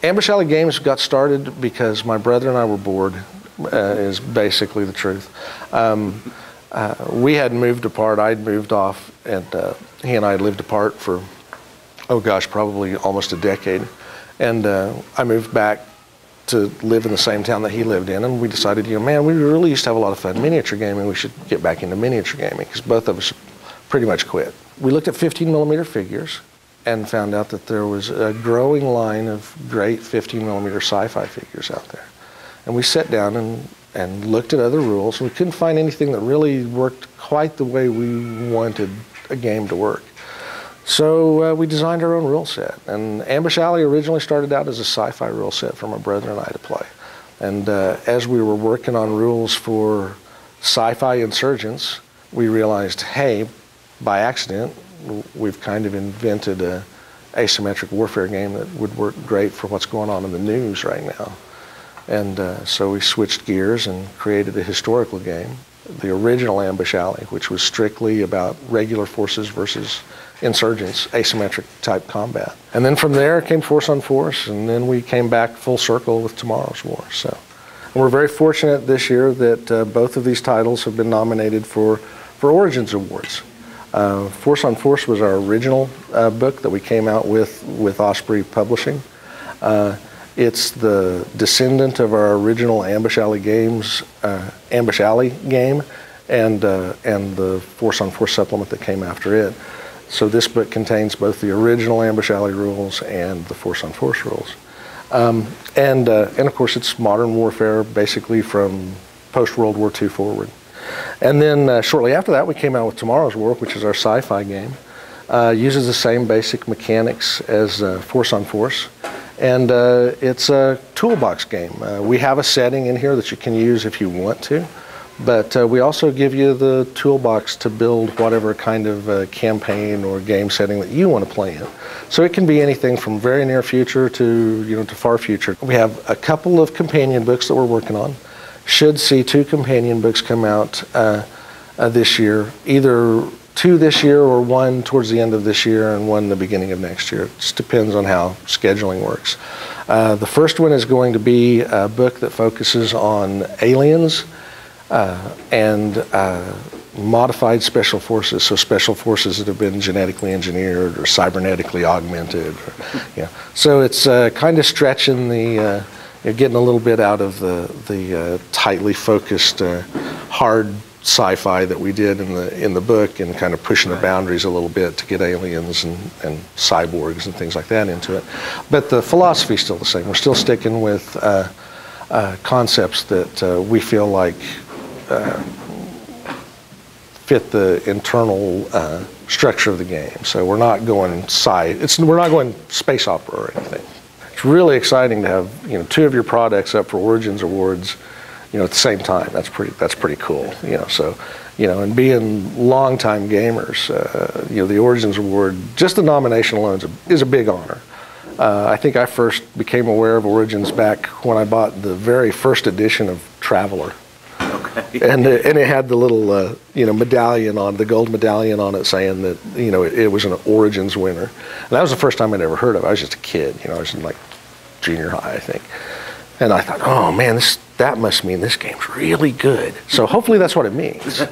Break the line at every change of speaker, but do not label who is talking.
Ambush Alley Games got started because my brother and I were bored, is basically the truth. We had moved apart. I'd moved off, and he and I had lived apart for, oh gosh, probably almost a decade. And I moved back to live in the same town that he lived in, and we decided, you know, man, we really used to have a lot of fun miniature gaming. We should get back into miniature gaming, because both of us pretty much quit. We looked at 15mm figures and found out that there was a growing line of great 15mm sci-fi figures out there. And we sat down and looked at other rules, and we couldn't find anything that really worked quite the way we wanted a game to work. So we designed our own rule set. And Ambush Alley originally started out as a sci-fi rule set for my brother and I to play. And as we were working on rules for sci-fi insurgents, we realized, hey, by accident, we've kind of invented an asymmetric warfare game that would work great for what's going on in the news right now. And so we switched gears and created a historical game, the original Ambush Alley, which was strictly about regular forces versus insurgents, asymmetric type combat. And then from there came Force on Force, and then we came back full circle with Tomorrow's War. So, and we're very fortunate this year that both of these titles have been nominated for Origins Awards. Force on Force was our original book that we came out with Osprey Publishing. It's the descendant of our original Ambush Alley games, Ambush Alley game, and the Force on Force supplement that came after it. So this book contains both the original Ambush Alley rules and the Force on Force rules. And of course it's modern warfare, basically from post-World War II forward. And then shortly after that we came out with Tomorrow's War, which is our sci-fi game. Uses the same basic mechanics as Force on Force. And it's a toolbox game. We have a setting in here that you can use if you want to, but we also give you the toolbox to build whatever kind of campaign or game setting that you want to play in. So it can be anything from very near future to to far future. We have a couple of companion books that we're working on. Should see 2 companion books come out this year, either 2 this year or 1 towards the end of this year and 1 the beginning of next year. It just depends on how scheduling works. The first one is going to be a book that focuses on aliens and modified special forces, so special forces that have been genetically engineered or cybernetically augmented. So it's kind of stretching the, getting a little bit out of the tightly focused, hard sci-fi that we did in the book, and kind of pushing the boundaries a little bit to get aliens and cyborgs and things like that into it. But the philosophy is still the same. We're still sticking with concepts that we feel like fit the internal structure of the game. So we're not going we're not going space opera or anything. It's really exciting to have 2 of your products up for Origins Awards at the same time. That's pretty cool. So and being longtime gamers, the Origins Award, just the nomination alone is a big honor. I think I first became aware of Origins back when I bought the very first edition of Traveler. Okay. And it had the little medallion on, the gold medallion on it, saying that it was an Origins winner. And that was the first time I'd ever heard of it. I was just a kid. I was in like junior high, I think. And I thought, oh man, that must mean this game's really good. So hopefully that's what it means.